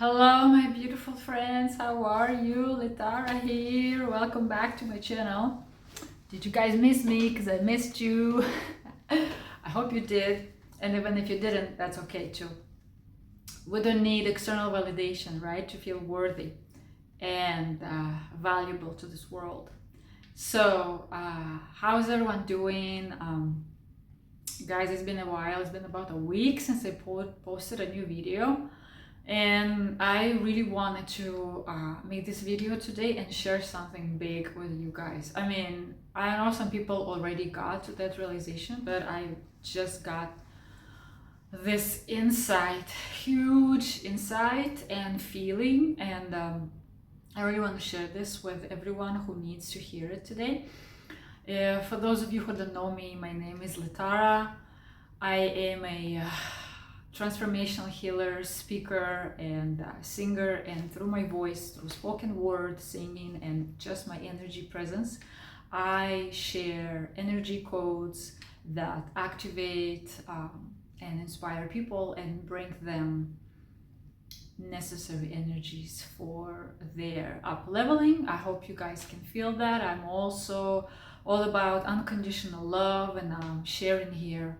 Hello, my beautiful friends. How are you? Litara here. Welcome back to my channel. Did you guys miss me? Because I missed you. I hope you did. And even if you didn't, that's okay too. We don't need external validation, right? To feel worthy and valuable to this world. So, how's everyone doing? Guys, it's been a while. It's been about a week since I posted a new video. And I really wanted to make this video today and share something big with you guys. I mean, I know some people already got to that realization, but I just got this insight, huge insight and feeling, and I really want to share this with everyone who needs to hear it today. For those of you who don't know me, my name is Litara. I am a transformational healer, speaker, and singer, and through my voice, through spoken word, singing, and just my energy presence, I share energy codes that activate and inspire people and bring them necessary energies for their up leveling. I hope you guys can feel that. I'm also all about unconditional love, and I'm sharing here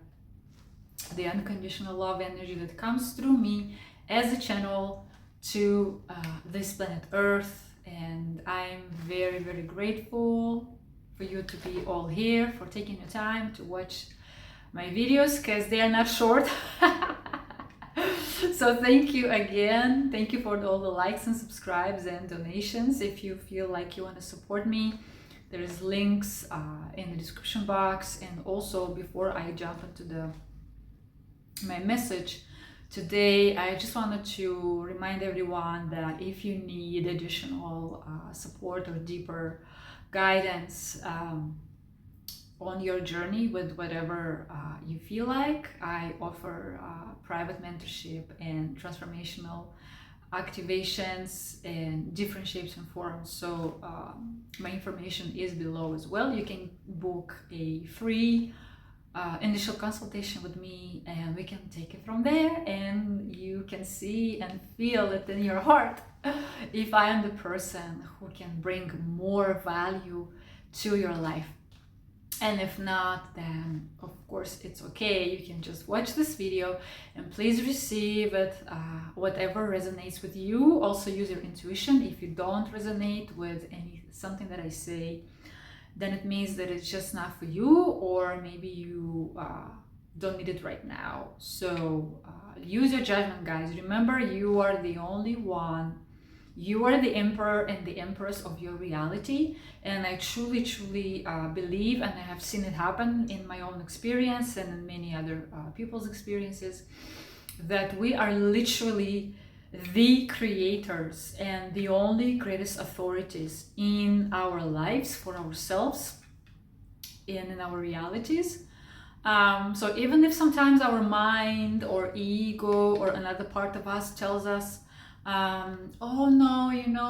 the unconditional love energy that comes through me as a channel to this planet Earth. And I'm very, very grateful for you to be all here, for taking your time to watch my videos, because they are not short. So thank you again. Thank you for all the likes and subscribes and donations. If you feel like you want to support me, there's links in the description box. And also, before I jump into my message today, I just wanted to remind everyone that if you need additional support or deeper guidance on your journey with whatever you feel like, I offer private mentorship and transformational activations in different shapes and forms. So my information is below as well. You can book a free initial consultation with me, and we can take it from there, and you can see and feel it in your heart if I am the person who can bring more value to your life. And if not, then of course it's okay. You can just watch this video and please receive it, whatever resonates with you. Also use your intuition. If you don't resonate with something that I say, then it means that it's just not for you, or maybe you don't need it right now. So use your judgment, guys. Remember, you are the only one. You are the emperor and the empress of your reality. And I truly, truly believe, and I have seen it happen in my own experience and in many other people's experiences, that we are literally the creators and the only greatest authorities in our lives, for ourselves and in our realities. So even if sometimes our mind or ego or another part of us tells us, oh no,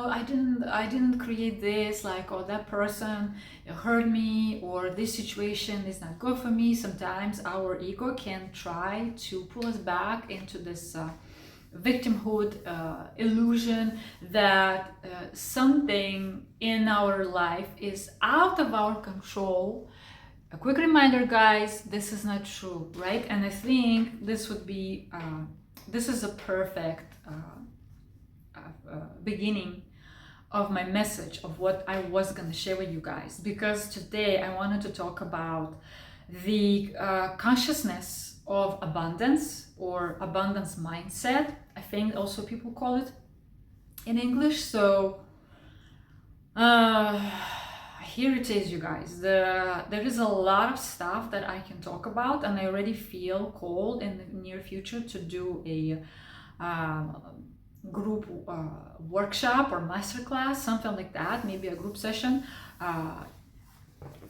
I didn't create this, like, oh, that person hurt me, or this situation is not good for me. Sometimes our ego can try to pull us back into this victimhood illusion that something in our life is out of our control. A quick reminder, guys, this is not true, right? And I think this would be this is a perfect beginning of my message, of what I was going to share with you guys, because today I wanted to talk about the consciousness of abundance, or abundance mindset, I think also people call it in English. So here it is, you guys. There is a lot of stuff that I can talk about, and I already feel called in the near future to do a group workshop or masterclass, something like that, maybe a group session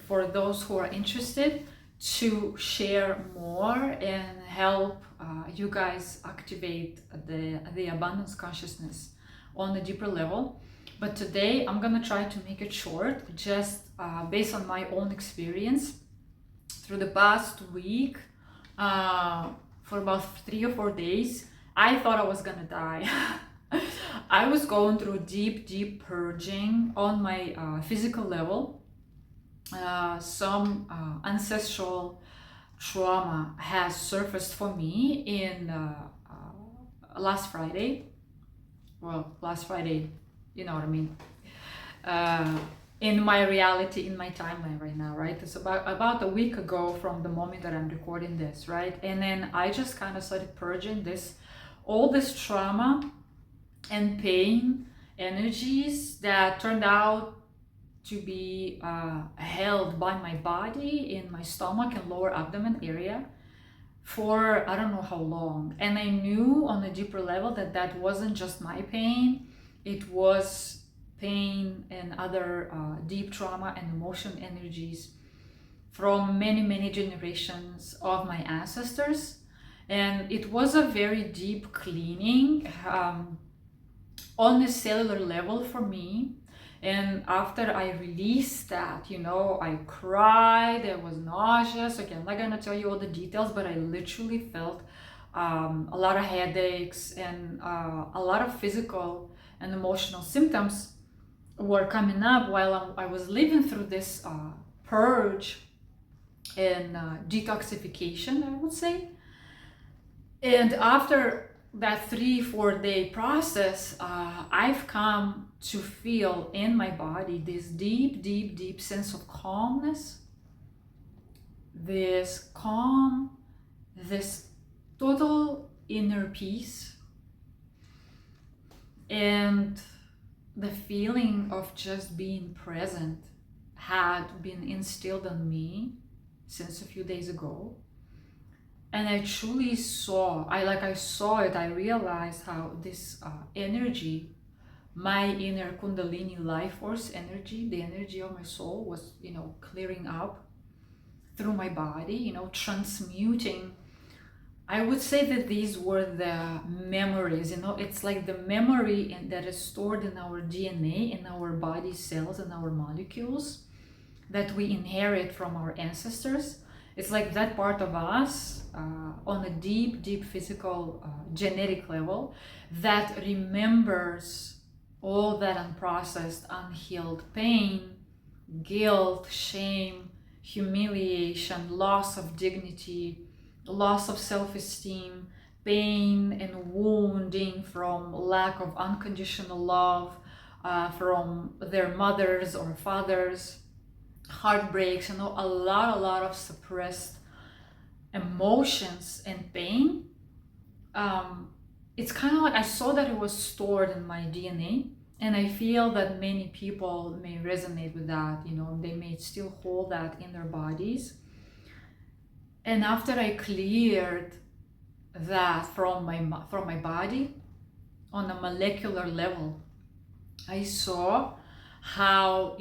for those who are interested, to share more and help you guys activate the abundance consciousness on a deeper level. But today I'm gonna try to make it short, just based on my own experience through the past week. For about 3 or 4 days, I thought I was gonna die. I was going through deep purging on my physical level. Some ancestral trauma has surfaced for me in last Friday. Well, last Friday, you know what I mean. Uh, in my reality, in my timeline right now, right? It's about a week ago from the moment that I'm recording this, right? And then I just kind of started purging all this trauma and pain energies that turned out to be held by my body in my stomach and lower abdomen area for I don't know how long. And I knew on a deeper level that that wasn't just my pain, it was pain and other deep trauma and emotion energies from many generations of my ancestors. And it was a very deep cleaning on a cellular level for me. And after I released that, I cried, I was nauseous. Okay, I'm not gonna tell you all the details, but I literally felt a lot of headaches and a lot of physical and emotional symptoms were coming up while I was living through this purge and detoxification, I would say. And after that 3-4 day process, I've come to feel in my body this deep sense of calmness, this calm, this total inner peace, and the feeling of just being present had been instilled on me since a few days ago. And I truly saw, I saw it, I realized how this energy, my inner Kundalini life force energy, the energy of my soul was, clearing up through my body, transmuting. I would say that these were the memories, it's like the memory that is stored in our DNA, in our body cells and our molecules that we inherit from our ancestors. It's like that part of us on a deep physical genetic level that remembers all that unprocessed, unhealed pain, guilt, shame, humiliation, loss of dignity, loss of self-esteem, pain and wounding from lack of unconditional love from their mothers or fathers, heartbreaks, a lot of suppressed emotions and pain. It's kind of like I saw that it was stored in my DNA, and I feel that many people may resonate with that. They may still hold that in their bodies. And after I cleared that from my body on a molecular level, I saw how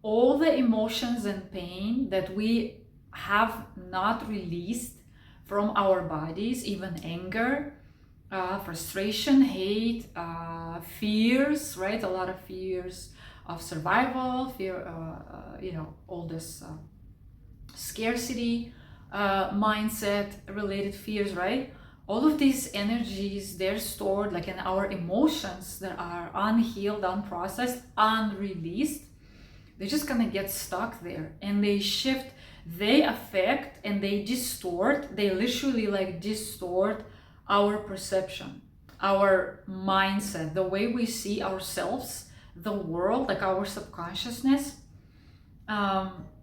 all the emotions and pain that we have not released from our bodies, even anger, frustration, hate, fears, right? A lot of fears of survival, fear, all this scarcity mindset related fears, right? All of these energies, they're stored like in our emotions that are unhealed, unprocessed, unreleased. They're just gonna get stuck there, and they shift, they affect, and they distort. They literally distort our perception, our mindset, the way we see ourselves, the world, like our subconsciousness.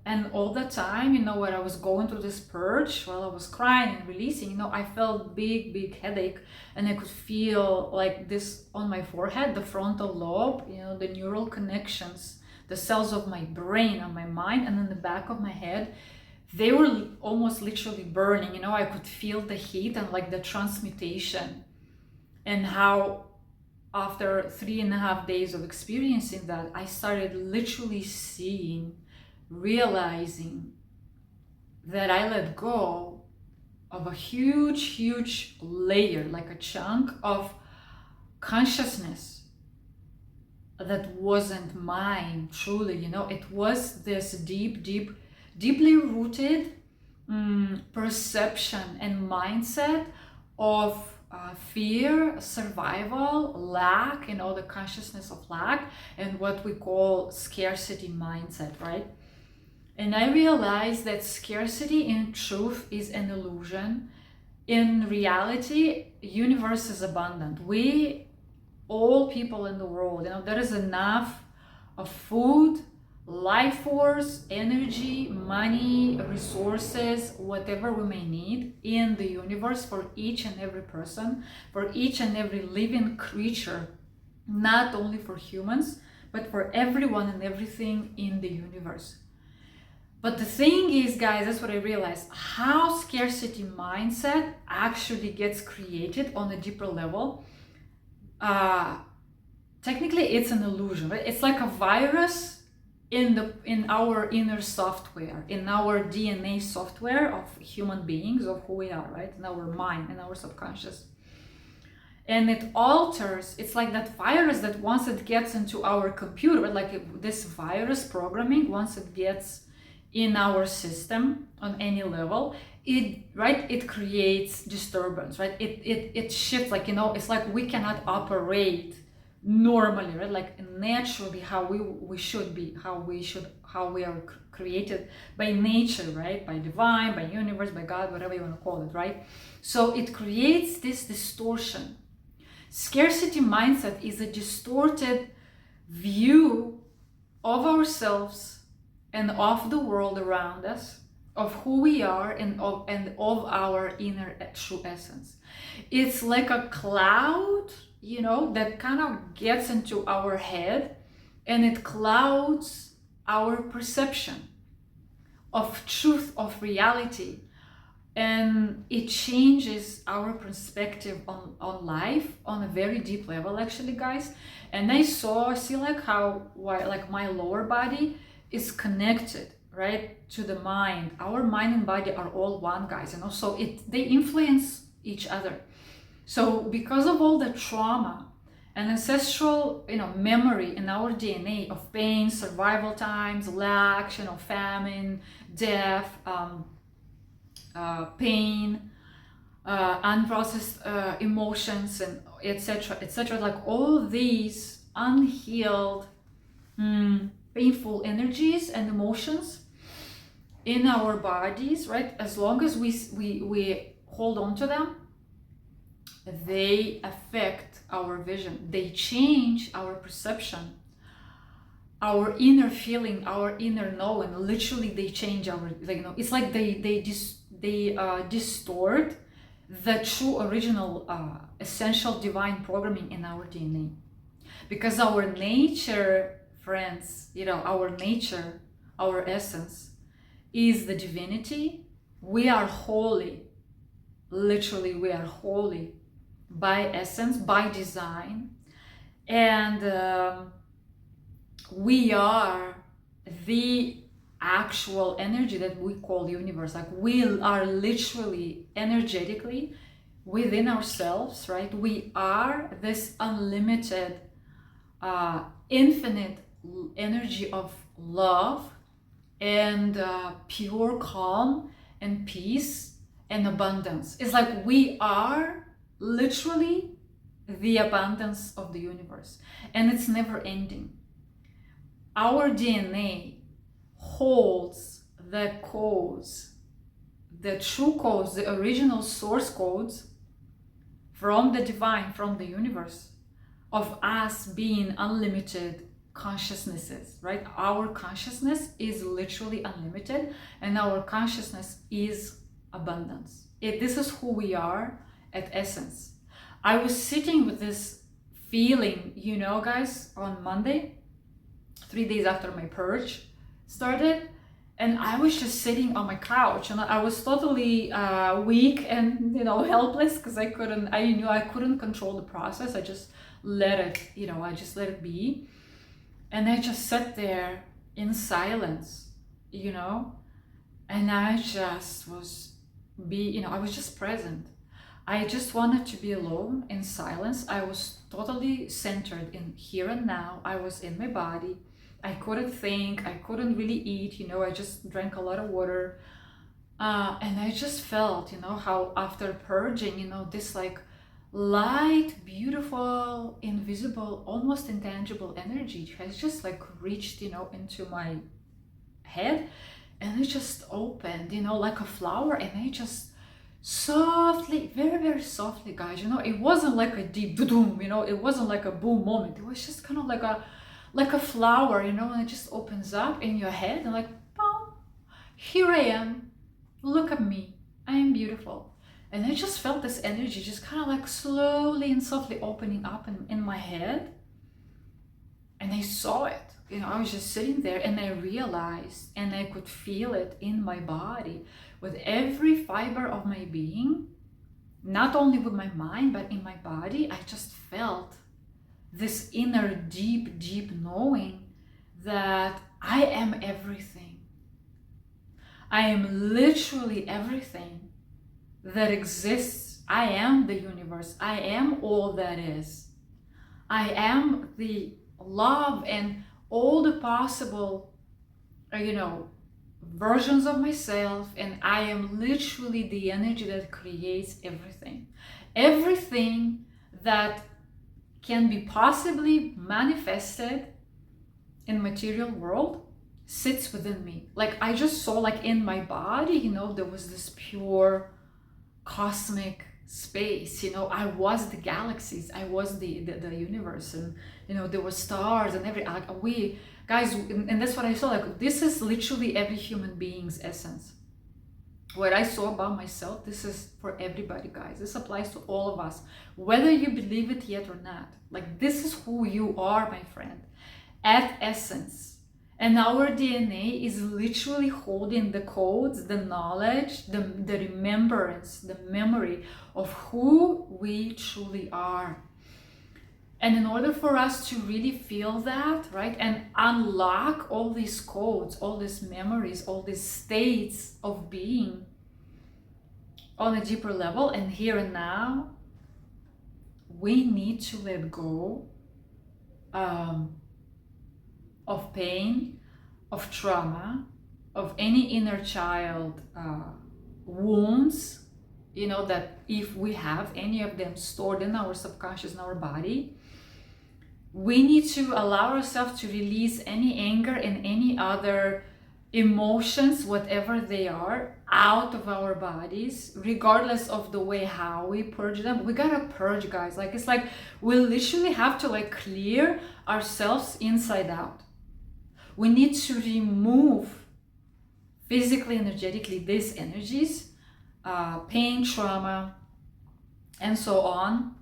And all the time, when I was going through this purge, while I was crying and releasing, I felt big headache, and I could feel like this on my forehead, the frontal lobe, the neural connections, the cells of my brain and my mind, and in the back of my head, they were almost literally burning. I could feel the heat and the transmutation, and how after 3.5 days of experiencing that, I started literally realizing that I let go of a huge layer, like a chunk of consciousness that wasn't mine truly. It was this deeply rooted perception and mindset of fear, survival, lack, the consciousness of lack, and what we call scarcity mindset, right? And I realized that scarcity in truth is an illusion. In reality, universe is abundant. We, all people in the world, there is enough of food, life force, energy, money, resources, whatever we may need in the universe for each and every person, for each and every living creature, not only for humans, but for everyone and everything in the universe. But the thing is, guys, that's what I realized, how scarcity mindset actually gets created on a deeper level. Technically, it's an illusion, right? It's like a virus in our inner software, in our DNA software of human beings, of who we are, right? In our mind, in our subconscious. And it alters, it's like that virus that once it gets into our computer, like this virus programming, once it gets in our system on any level, it creates disturbance, right? It shifts, it's like we cannot operate normally, right? Like naturally how we should be, how we are created by nature, right? By divine, by universe, by God, whatever you want to call it, right? So it creates this distortion. Scarcity mindset is a distorted view of ourselves and of the world around us, of who we are, and of our inner true essence. It's like a cloud, that kind of gets into our head, and it clouds our perception of truth, of reality, and it changes our perspective on life on a very deep level, actually, guys. And I see like why like my lower body is connected, right, to the mind. Our mind and body are all one, guys, so they influence each other. So because of all the trauma and ancestral memory in our DNA of pain, survival times, lack, famine, death, pain, unprocessed emotions, and etc., like all these unhealed painful energies and emotions in our bodies, right? As long as we hold on to them, they affect our vision. They change our perception, our inner feeling, our inner knowing. Literally, they change our, it's like they distort the true original essential divine programming in our DNA. Because our nature, friends, our nature, our essence is the divinity. We are holy. Literally, we are holy by essence, by design. And we are the actual energy that we call universe. Like we are literally energetically within ourselves, right? We are this unlimited infinite energy of love and pure calm and peace and abundance. It's like we are literally the abundance of the universe, and it's never ending. Our DNA holds the codes, the true codes, the original source codes from the divine, from the universe, of us being unlimited consciousnesses, right? Our consciousness is literally unlimited, and our consciousness is abundance. This is who we are at essence. I was sitting with this feeling, guys, on Monday, 3 days after my purge started, and I was just sitting on my couch, and I was totally weak and helpless, because I knew I couldn't control the process. I just let it be, and I just sat there in silence, and I just was I was just present. I just wanted to be alone in silence. I was totally centered in here and now. I was in my body. I couldn't think, I couldn't really eat, I just drank a lot of water. And I just felt, how after purging, this like light, beautiful, invisible, almost intangible energy has just like reached, into my head, and it just opened, like a flower, and it just softly, very, very softly, guys, it wasn't like a deep boom, it wasn't like a boom moment. It was just kind of like a flower, and it just opens up in your head, and like, boom, here I am, look at me, I am beautiful. And I just felt this energy just kind of like slowly and softly opening up in my head. And I saw it. I was just sitting there, and I realized, and I could feel it in my body with every fiber of my being, not only with my mind, but in my body. I just felt this inner deep, deep knowing that I am everything. I am literally everything that exists. I am the universe. I am all that is. I am the love and all the possible, versions of myself, and I am literally the energy that creates everything. Everything that can be possibly manifested in material world sits within me. Like, I just saw, like, in my body, there was this pure cosmic space. I was the galaxies, I was the universe, and there were stars and we guys, and that's what I saw. Like, this is literally every human being's essence. What I saw about myself, this is for everybody, guys. This applies to all of us, whether you believe it yet or not. Like, this is who you are, my friend, at essence. And our DNA is literally holding the codes, the knowledge, the remembrance, the memory of who we truly are. And in order for us to really feel that, right, and unlock all these codes, all these memories, all these states of being on a deeper level and here and now, we need to let go of pain, of trauma, of any inner child wounds, that if we have any of them stored in our subconscious, in our body, we need to allow ourselves to release any anger and any other emotions, whatever they are, out of our bodies, regardless of the way how we purge them. We gotta purge, guys. Like, it's like we literally have to like clear ourselves inside out. We need to remove physically, energetically, these energies, pain, trauma, and so on,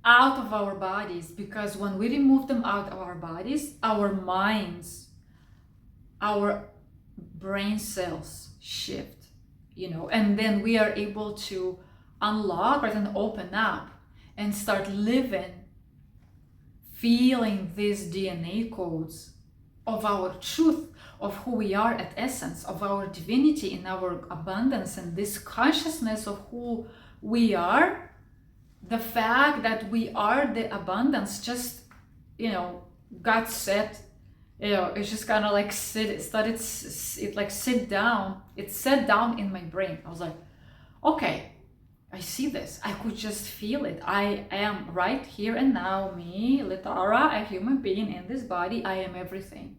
out of our bodies, because when we remove them out of our bodies, our minds, our brain cells shift, and then we are able to unlock, right, and open up and start living, feeling these DNA codes of our truth, of who we are at essence, of our divinity in our abundance, and this consciousness of who we are. The fact that we are the abundance just, got set, it's just kind of like sit down in my brain. I was like, okay, I see this. I could just feel it. I am right here and now, me, Litara, a human being in this body. I am everything.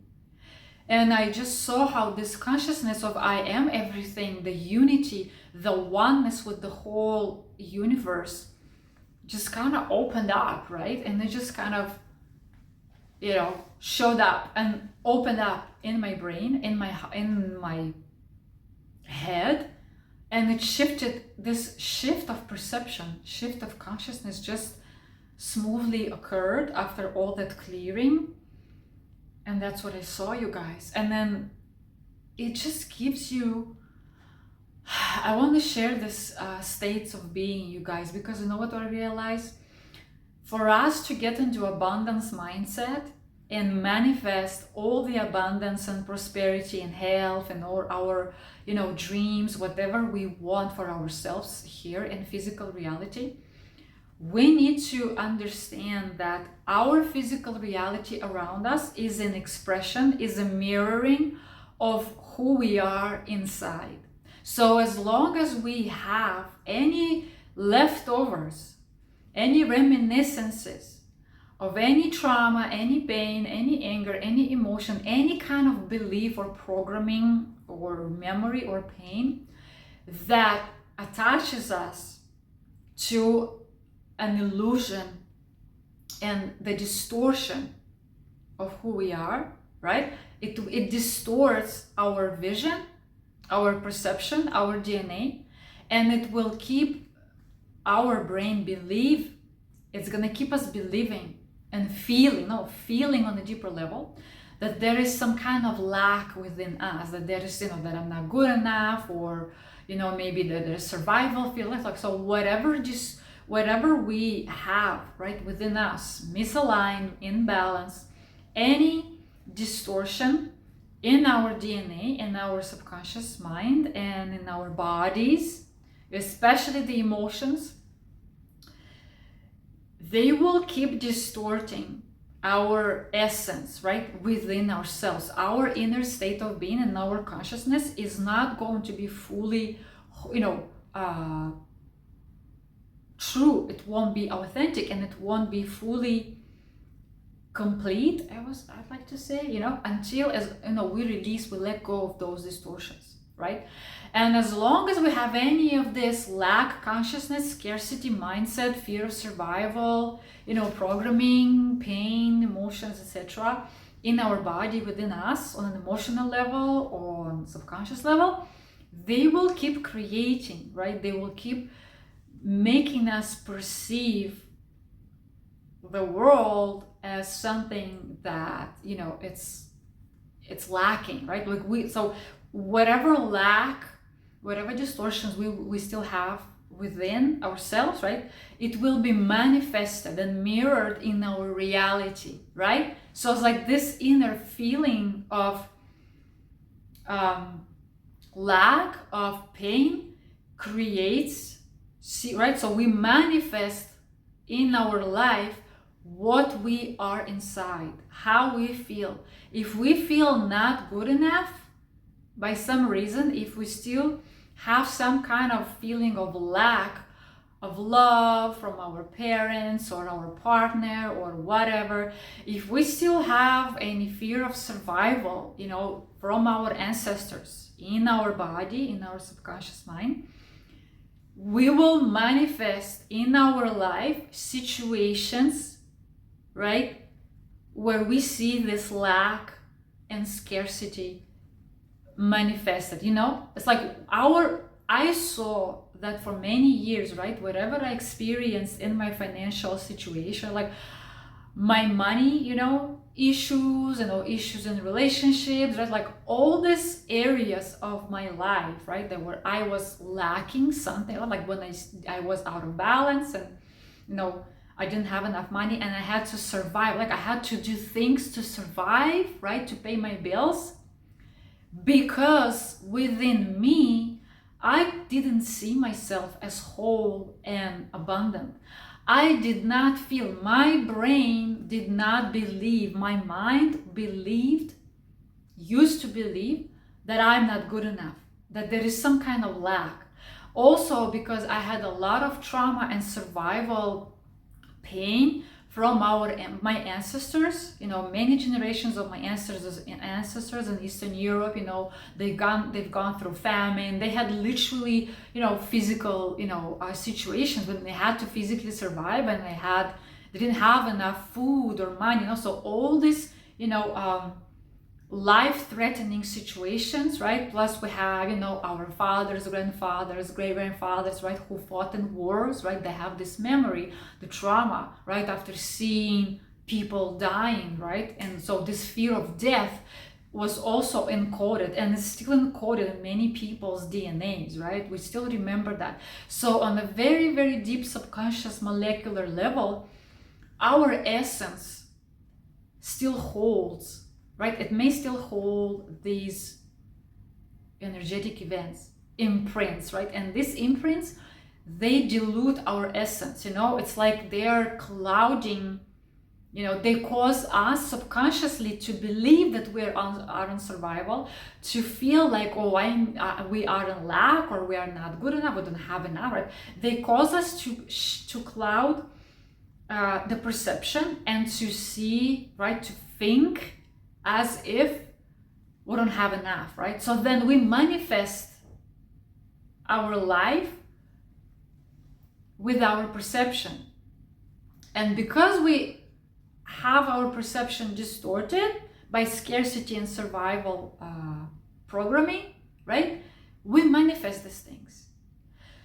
And I just saw how this consciousness of I am everything, the unity, the oneness with the whole universe, just kind of opened up, right? And it just kind of, showed up and opened up in my brain, in my head, and it shifted. This shift of perception, shift of consciousness, just smoothly occurred after all that clearing. And that's what I saw, you guys. And then it just gives you, I want to share this states of being, you guys, because you know what I realized? For us to get into abundance mindset and manifest all the abundance and prosperity and health and all our, dreams, whatever we want for ourselves here in physical reality, we need to understand that our physical reality around us is an expression, is a mirroring of who we are inside. So as long as we have any leftovers, any reminiscences of any trauma, any pain, any anger, any emotion, any kind of belief or programming or memory or pain that attaches us to an illusion and the distortion of who we are, right? It distorts our vision, our perception, our DNA, and it will keep our brain believe, it's gonna keep us believing and feeling on a deeper level that there is some kind of lack within us, that there is, that I'm not good enough, or, maybe that there's survival feel like, so whatever we have, right, within us, misaligned, imbalance, any distortion in our DNA, in our subconscious mind, and in our bodies, especially the emotions, they will keep distorting our essence, right, within ourselves. Our inner state of being and our consciousness is not going to be fully, true. It won't be authentic, and it won't be fully complete. I'd like to say, until we let go of those distortions, right? And as long as we have any of this lack consciousness, scarcity mindset, fear of survival, programming, pain, emotions, etc., in our body, within us, on an emotional level or on subconscious level, they will keep creating, right? They will keep making us perceive the world as something that, it's lacking, right? So whatever lack, whatever distortions we still have within ourselves, right, it will be manifested and mirrored in our reality, right? So it's like this inner feeling of lack, of pain creates, right? So we manifest in our life what we are inside, how we feel. If we feel not good enough by some reason, if we still have some kind of feeling of lack of love from our parents or our partner or whatever, if we still have any fear of survival, from our ancestors in our body, in our subconscious mind, we will manifest in our life situations, right, where we see this lack and scarcity manifested. It's like I saw that for many years, right? Whatever I experienced in my financial situation, like my money, issues, issues in relationships, right? Like all these areas of my life, right? That where I was lacking something, like when I was out of balance, and I didn't have enough money, and I had to survive. Like I had to do things to survive, right? To pay my bills, because within me, I didn't see myself as whole and abundant. I did not feel, my brain did not believe, my mind used to believe that I'm not good enough, that there is some kind of lack. Also because I had a lot of trauma and survival pain from my ancestors, many generations of my ancestors in Eastern Europe, they've gone through famine. They had literally, physical, situations when they had to physically survive, and they didn't have enough food or money, so all this, life-threatening situations, right? Plus we have, our fathers, grandfathers, great-grandfathers, right, who fought in wars, right? They have this memory, the trauma, right, after seeing people dying, right? And so this fear of death was also encoded, and it's still encoded in many people's DNAs, right? We still remember that. So on a very, very deep subconscious molecular level, our essence still holds, right? It may still hold these energetic events, imprints, right? And these imprints, they dilute our essence, it's like they're clouding, they cause us subconsciously to believe that we are in survival, to feel like, we are in lack, or we are not good enough, we don't have enough, right? They cause us to cloud the perception and to see, right, to think as if we don't have enough, right? So then we manifest our life with our perception. And because we have our perception distorted by scarcity and survival programming, right, we manifest these things.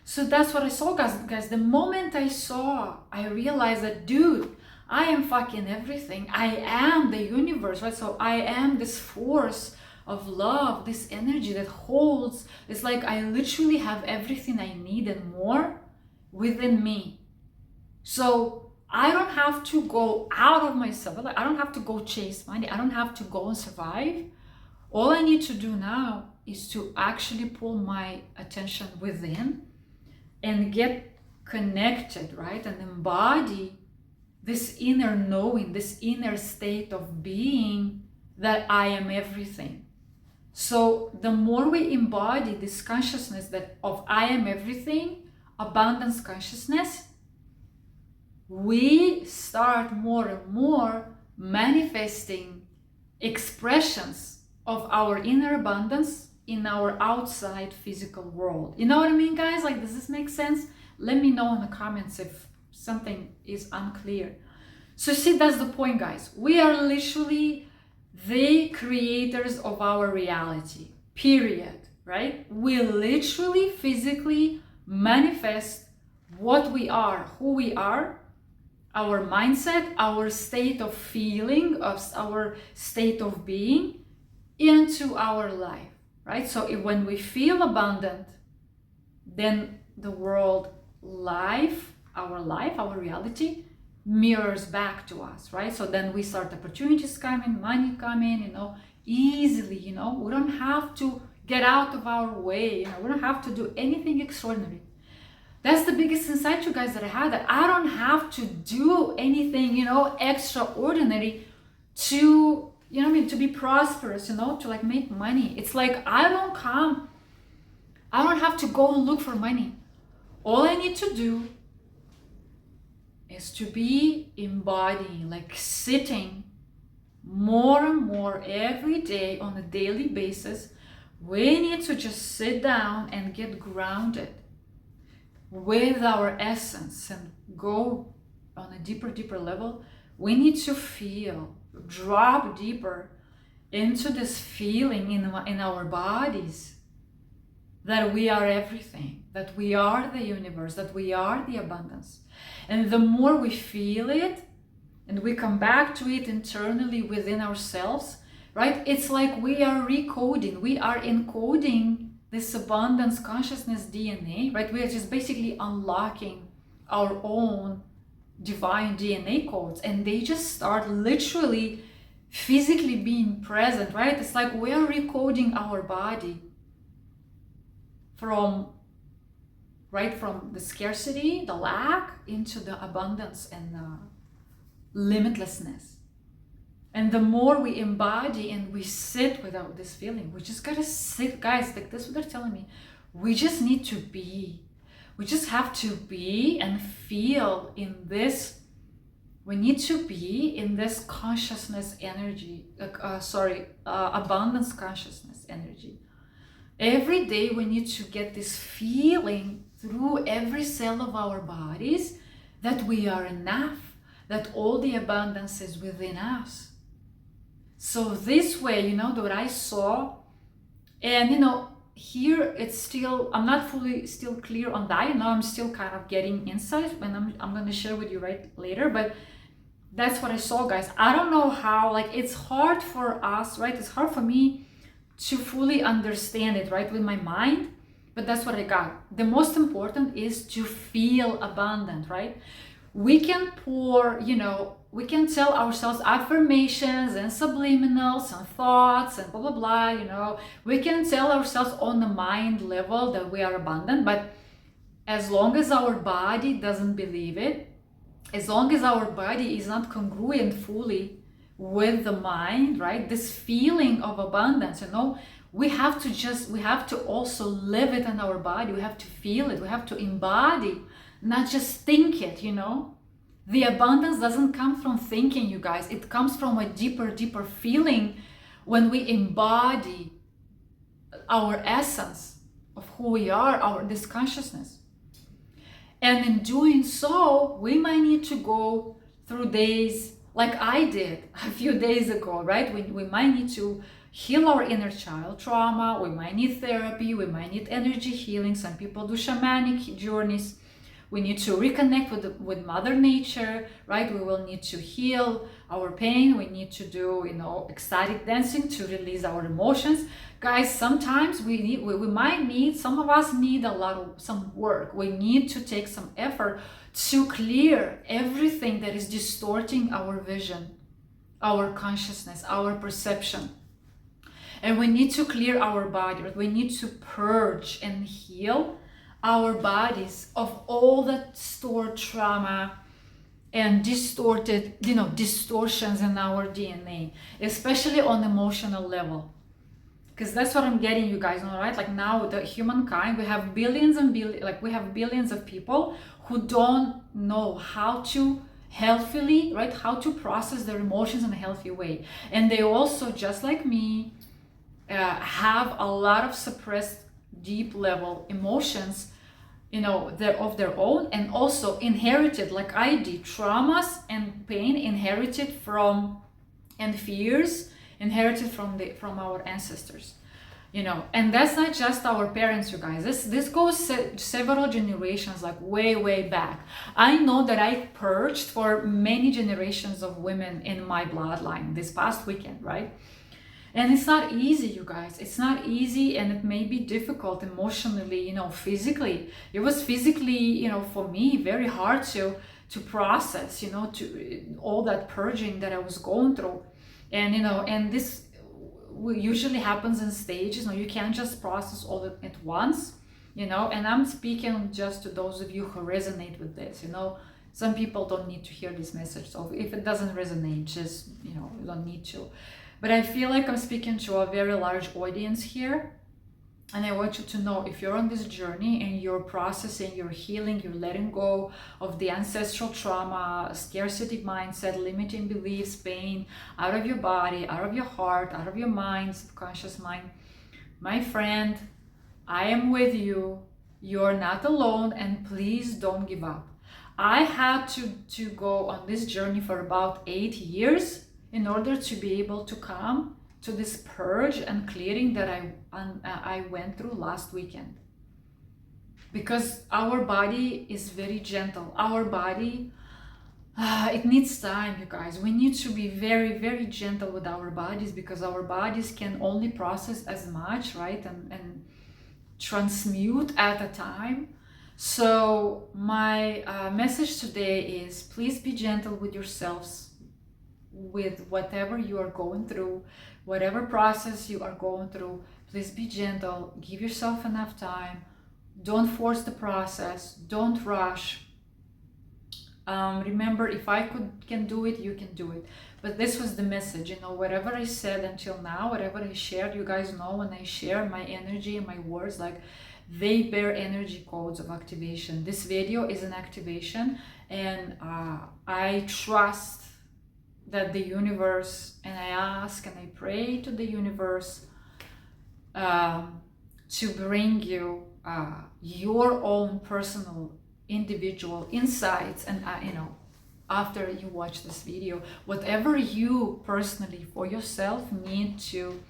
So that's what I saw, guys. The moment I realized that, dude, I am fucking everything. I am the universe, right? So I am this force of love, this energy that holds. It's like I literally have everything I need and more within me. So I don't have to go out of myself. I don't have to go chase money. I don't have to go and survive. All I need to do now is to actually pull my attention within and get connected, right? And embody this inner knowing, this inner state of being that I am everything. So the more we embody this consciousness that of I am everything, abundance consciousness, we start more and more manifesting expressions of our inner abundance in our outside physical world. You know what I mean, guys? Like, does this make sense? Let me know in the comments if something is unclear. So see, that's the point, guys. We are literally the creators of our reality, period, right? We literally physically manifest what we are, who we are, our mindset, our state of feeling, of our state of being into our life, right? So when we feel abundant, then the world, our reality mirrors back to us, right? So then we start opportunities coming, money coming, easily, we don't have to get out of our way, we don't have to do anything extraordinary. That's the biggest insight, you guys, that I had, that I don't have to do anything, extraordinary to, to be prosperous, to like make money. It's like, I don't have to go and look for money. All I need to do is to be embodying, like sitting more and more every day on a daily basis. We need to just sit down and get grounded with our essence and go on a deeper level. We need to drop deeper into this feeling in our bodies that we are everything, that we are the universe, that we are the abundance. And the more we feel it and we come back to it internally within ourselves, right? It's like we are recoding, we are encoding this abundance consciousness DNA, right? We are just basically unlocking our own divine DNA codes, and they just start literally physically being present, right? It's like we are recoding our body from the scarcity, the lack, into the abundance and limitlessness. And the more we embody and we sit without this feeling, we just gotta sit, guys, like that's what they're telling me. We just need to be. We just have to be and feel in this. We need to be in this consciousness energy, abundance consciousness energy. Every day we need to get this feeling through every cell of our bodies that we are enough, that all the abundance is within us. So this way, what I saw, and here it's still, I'm not fully still clear on that, I'm still kind of getting insight, and I'm going to share with you right later, but that's what I saw, guys. I don't know how, like, it's hard for us, right? It's hard for me to fully understand it, right, with my mind, but that's what I got. The most important is to feel abundant, right? We can we can tell ourselves affirmations and subliminals and thoughts and blah, blah, blah, we can tell ourselves on the mind level that we are abundant, but as long as our body doesn't believe it, as long as our body is not congruent fully with the mind, right, this feeling of abundance, we have to also live it in our body. We have to feel it, we have to embody, not just think it, The abundance doesn't come from thinking, you guys. It comes from a deeper feeling when we embody our essence of who we are, this consciousness. And in doing so, we might need to go through days like I did a few days ago, right? We might need to heal our inner child trauma. We might need therapy. We might need energy healing. Some people do shamanic journeys. We need to reconnect with Mother Nature, right? We will need to heal our pain. We need to do, ecstatic dancing to release our emotions. Guys, sometimes we might need, some of us need some work. We need to take some effort to clear everything that is distorting our vision, our consciousness, our perception. And we need to clear our body. We need to purge and heal our bodies of all that stored trauma and distorted, distortions in our DNA, especially on emotional level. Because that's what I'm getting, you guys, all right? Like now, the humankind, we have billions of people who don't know how to healthily, right? How to process their emotions in a healthy way. And they also, just like me, have a lot of suppressed deep level emotions, of their own, and also inherited, like I did, traumas and pain inherited from, and fears inherited from our ancestors, and that's not just our parents, you guys. This goes several generations, like way back. I know that I purged for many generations of women in my bloodline this past weekend, right? And it's not easy, you guys. It's not easy, and it may be difficult emotionally, physically. It was physically, for me, very hard to process, to all that purging that I was going through. And, and this usually happens in stages. You can't just process all at once, and I'm speaking just to those of you who resonate with this, Some people don't need to hear this message. So if it doesn't resonate, just, you don't need to. But I feel like I'm speaking to a very large audience here. And I want you to know, if you're on this journey and you're processing, you're healing, you're letting go of the ancestral trauma, scarcity mindset, limiting beliefs, pain, out of your body, out of your heart, out of your mind, subconscious mind, my friend, I am with you. You're not alone, and please don't give up. I had to go on this journey for about 8 years in order to be able to come to this purge and clearing that I went through last weekend. Because our body is very gentle. Our body, it needs time, you guys. We need to be very gentle with our bodies, because our bodies can only process as much, right? And transmute at a time. So my message today is, please be gentle with yourselves, with whatever you are going through, whatever process you are going through. Please be gentle. Give yourself enough time. Don't force the process. Don't rush. Remember, if I can do it, you can do it. But this was the message, whatever I said until now, whatever I shared, you guys know when I share my energy and my words, like, they bear energy codes of activation. This video is an activation, and I trust that the universe, and I ask and I pray to the universe to bring you your own personal individual insights, and after you watch this video, whatever you personally for yourself need to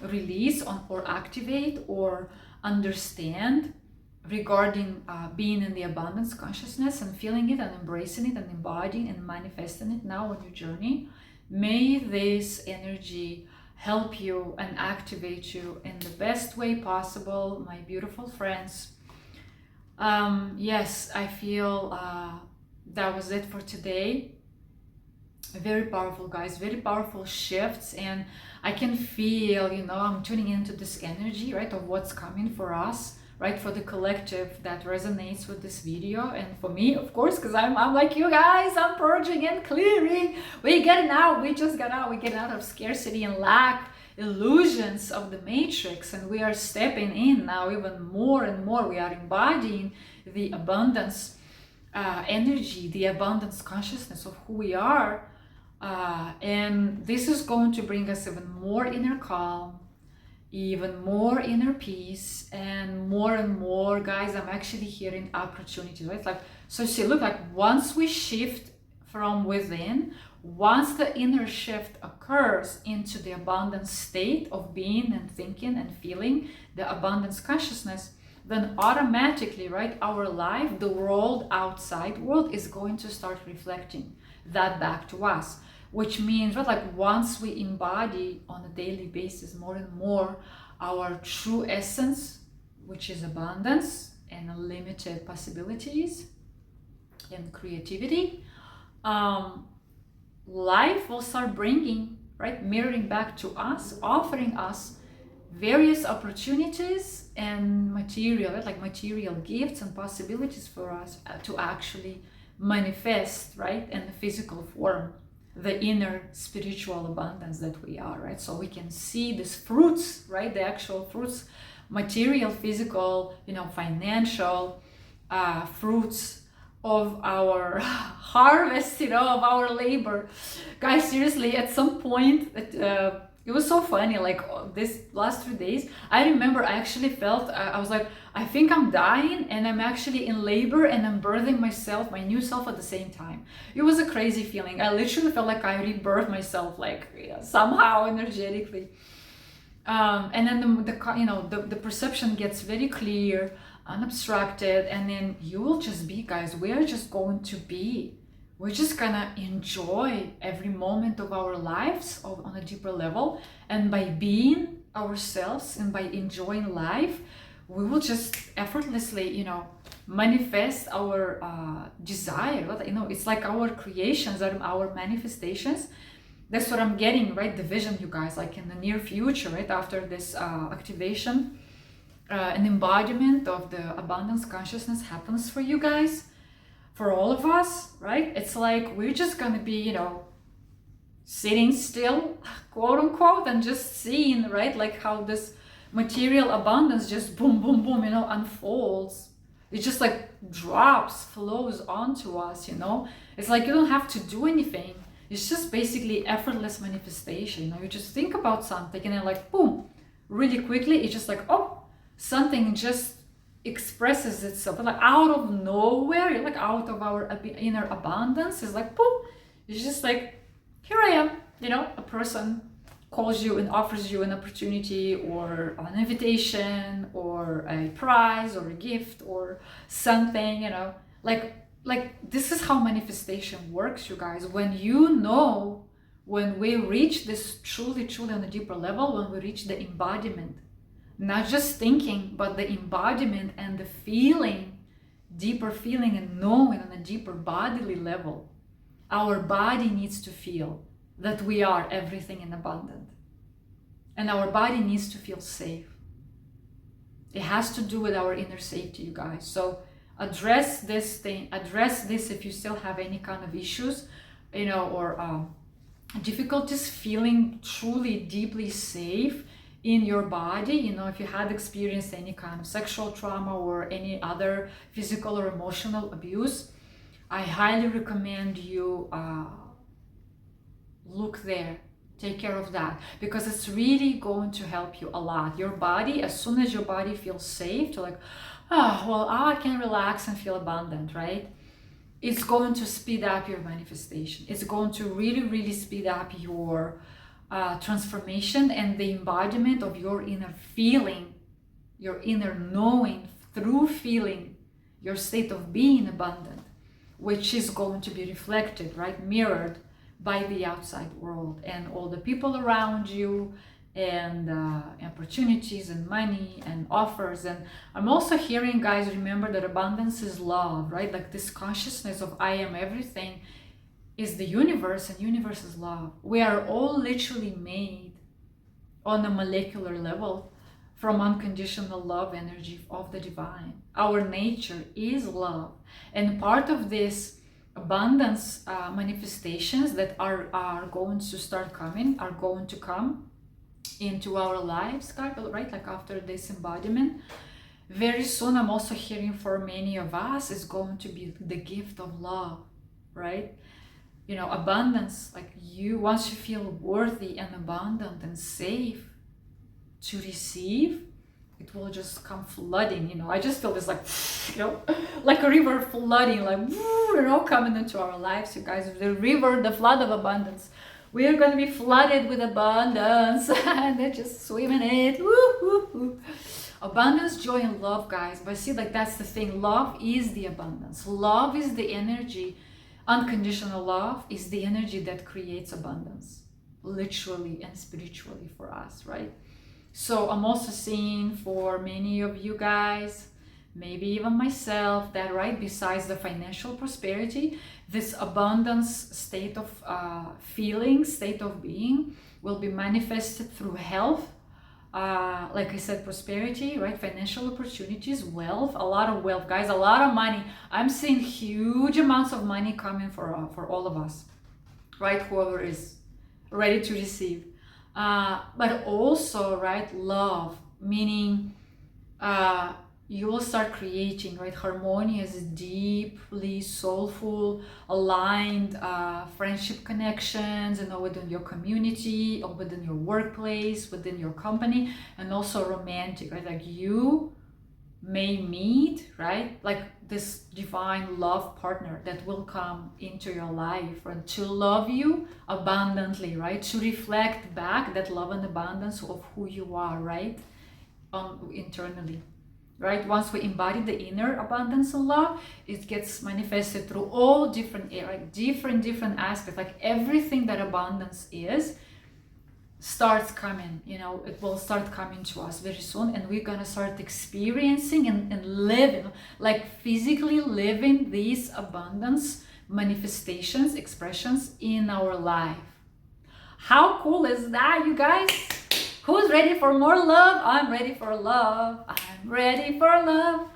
release or activate or understand regarding being in the abundance consciousness and feeling it and embracing it and embodying and manifesting it now on your journey. May this energy help you and activate you in the best way possible, my beautiful friends. Yes, I feel that was it for today. Very powerful, guys, very powerful shifts, and I can feel, I'm tuning into this energy, right, of what's coming for us, right, for the collective that resonates with this video, and for me, of course, because I'm like you guys, I'm purging and clearing. We getting out, we just got out, we get out of scarcity and lack illusions of the matrix, and we are stepping in now even more and more. We are embodying the abundance energy, the abundance consciousness of who we are. And this is going to bring us even more inner calm, even more inner peace, and more, guys, I'm actually hearing opportunities, right? Like, so see, look, like once we shift from within, once the inner shift occurs into the abundance state of being and thinking and feeling, the abundance consciousness, then automatically, right, our life, the world, outside world is going to start reflecting that back to us. Which means, right, like once we embody on a daily basis more and more our true essence, which is abundance and unlimited possibilities and creativity, life will start bringing, right, mirroring back to us, offering us various opportunities and material, right, like material gifts and possibilities for us to actually manifest, right, in the physical form, the inner spiritual abundance that we are, right? So we can see these fruits, right, the actual fruits, material, physical, financial fruits of our harvest, of our labor. Guys, seriously, at some point, it was so funny, like this last 3 days, I remember I actually felt, I was like, I think I'm dying and I'm actually in labor and I'm birthing myself, my new self at the same time. It was a crazy feeling. I literally felt like I rebirthed myself, like somehow energetically. And then the perception gets very clear, unobstructed, and then you will just be, guys, we are just going to be. We're just gonna enjoy every moment of our lives on a deeper level. And by being ourselves and by enjoying life, we will just effortlessly, manifest our desire. It's like our creations are our manifestations. That's what I'm getting, right? The vision, you guys, like in the near future, right? After this activation, an embodiment of the abundance consciousness happens for you guys. For all of us, right? It's like we're just gonna be, sitting still, quote unquote, and just seeing, right? Like how this material abundance just boom, boom, boom, unfolds. It just like drops, flows onto us, It's like you don't have to do anything. It's just basically effortless manifestation. You just think about something and then like, boom, really quickly, it's just like, oh, something just expresses itself like out of nowhere, like out of our inner abundance. Is like boom, it's just like, here I am, a person calls you and offers you an opportunity or an invitation or a prize or a gift or something, like this is how manifestation works, you guys. When we reach this truly on a deeper level, when we reach the embodiment, not just thinking, but the embodiment and the feeling, deeper feeling and knowing on a deeper bodily level. Our body needs to feel that we are everything in abundance. And our body needs to feel safe. It has to do with our inner safety, you guys. So address this if you still have any kind of issues, or difficulties feeling truly deeply safe in your body. If you had experienced any kind of sexual trauma or any other physical or emotional abuse, I highly recommend you look there, take care of that, because it's really going to help you a lot. Your body, as soon as your body feels safe to like, I can relax and feel abundant, right? It's going to speed up your manifestation. It's going to really speed up your transformation and the embodiment of your inner feeling, your inner knowing through feeling, your state of being abundant, which is going to be reflected, right, mirrored by the outside world and all the people around you, and opportunities and money and offers. And I'm also hearing, guys, remember that abundance is love, right? Like this consciousness of I am everything is the universe, and universe is love. We are all literally made on a molecular level from unconditional love energy of the divine. Our nature is love, and part of this abundance manifestations that are going to come into our lives, right? Like after this embodiment, Very soon, I'm also hearing for many of us is going to be the gift of love, right? You know, abundance, like you, once you feel worthy and abundant and safe to receive, it will just come flooding, you know. I just feel this like, you know, like a river flooding, like, you know, coming into our lives, you guys. The river, the flood of abundance. We are going to be flooded with abundance and then just swim in it. Woo, woo, woo. Abundance, joy, and love, guys. But see, like, that's the thing. Love is the abundance. Love is the energy. Unconditional love is the energy that creates abundance, literally and spiritually for us, right? So I'm also seeing for many of you guys, maybe even myself, that right besides the financial prosperity, this abundance state of feeling, state of being will be manifested through health. Like I said, prosperity, right? Financial opportunities, wealth, a lot of wealth, guys, a lot of money. I'm seeing huge amounts of money coming for all of us, right? Whoever is ready to receive. But also, right, love, meaning you will start creating, right, harmonious, deeply soulful, aligned friendship connections, you know, within your community or within your workplace, within your company, and also romantic, right? Like you may meet, right, like this divine love partner that will come into your life and to love you abundantly, right, to reflect back that love and abundance of who you are, right, internally, right? Once we embody the inner abundance of love, it gets manifested through all different areas, different aspects. Like everything that abundance is starts coming, you know, it will start coming to us very soon, and we're gonna start experiencing and living, like physically living these abundance manifestations, expressions in our life. How cool is that, you guys? Who's ready for more love? I'm ready for love. I'm ready for love.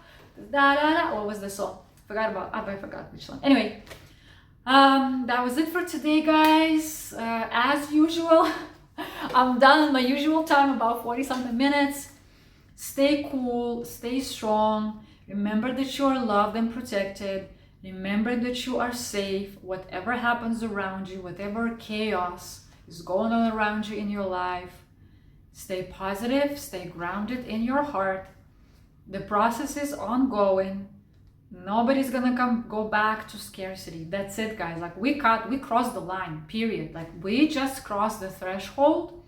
Da, da, da. What was the song? I forgot which one. Anyway, that was it for today, guys. As usual, I'm done in my usual time, about 40 something minutes. Stay cool, stay strong. Remember that you are loved and protected. Remember that you are safe. Whatever happens around you, whatever chaos is going on around you in your life, stay positive, stay grounded in your heart. The process is ongoing. Nobody's gonna go back to scarcity. That's it, guys. Like we crossed the line, period. Like we just crossed the threshold,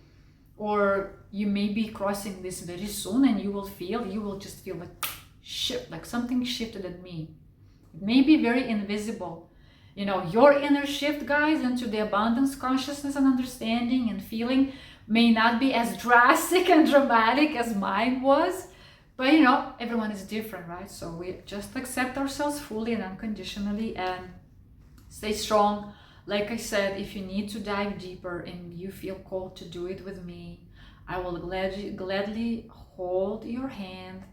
or you may be crossing this very soon, and you will just feel like shift, like something shifted at me. It may be very invisible. You know, your inner shift, guys, into the abundance consciousness and understanding and feeling may not be as drastic and dramatic as mine was. But you know, everyone is different, right? So we just accept ourselves fully and unconditionally and stay strong. Like I said, if you need to dive deeper and you feel called to do it with me, I will gladly hold your hand,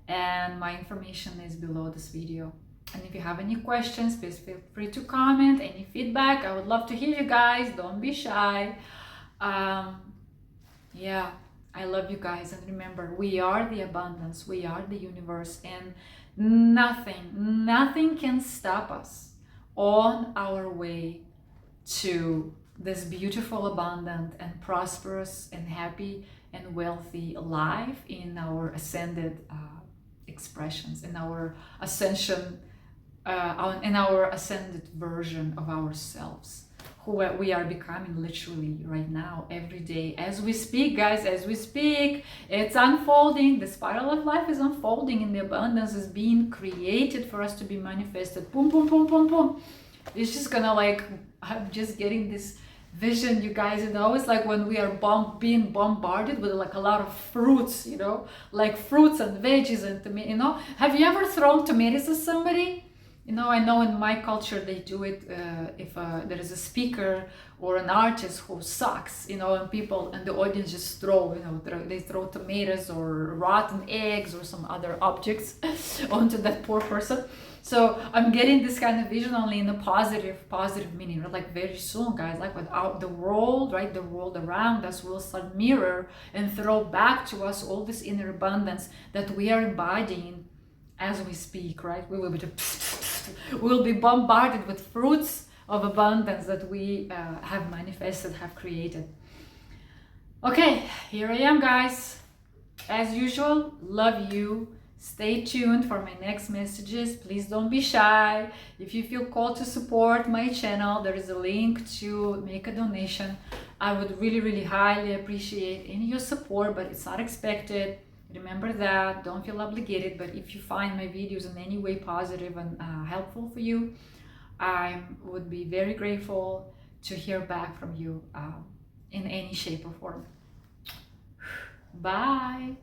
and my information is below this video. And if you have any questions, please feel free to comment. Any feedback, I would love to hear you guys. Don't be shy. Yeah, I love you guys, and remember, we are the abundance, we are the universe, and nothing can stop us on our way to this beautiful, abundant, and prosperous, and happy, and wealthy life in our ascended expressions, in our ascension, in our ascended version of ourselves, who we are becoming literally right now, every day, as we speak, guys, as we speak. It's unfolding. The spiral of life is unfolding, and the abundance is being created for us to be manifested. Boom, boom, boom, boom, boom. It's just gonna, like, I'm just getting this vision, you guys. You know, it's like when we are being bombarded with like a lot of fruits, you know, like fruits and veggies and tomatoes. You know, have you ever thrown tomatoes at somebody? You know, I know in my culture they do it if there is a speaker or an artist who sucks, you know, and people and the audience just throw, you know, they throw tomatoes or rotten eggs or some other objects onto that poor person. So I'm getting this kind of vision only in a positive meaning, right? Like very soon, guys, like without the world, right? The world around us will start mirror and throw back to us all this inner abundance that we are embodying as we speak, right? We will be we'll be bombarded with fruits of abundance that we have manifested, have created. Okay, here I am, guys. As usual, love you. Stay tuned for my next messages. Please don't be shy. If you feel called to support my channel, there is a link to make a donation. I would really highly appreciate any of your support, but it's not expected. Remember that. Don't feel obligated, but if you find my videos in any way positive and helpful for you, I would be very grateful to hear back from you in any shape or form. Bye.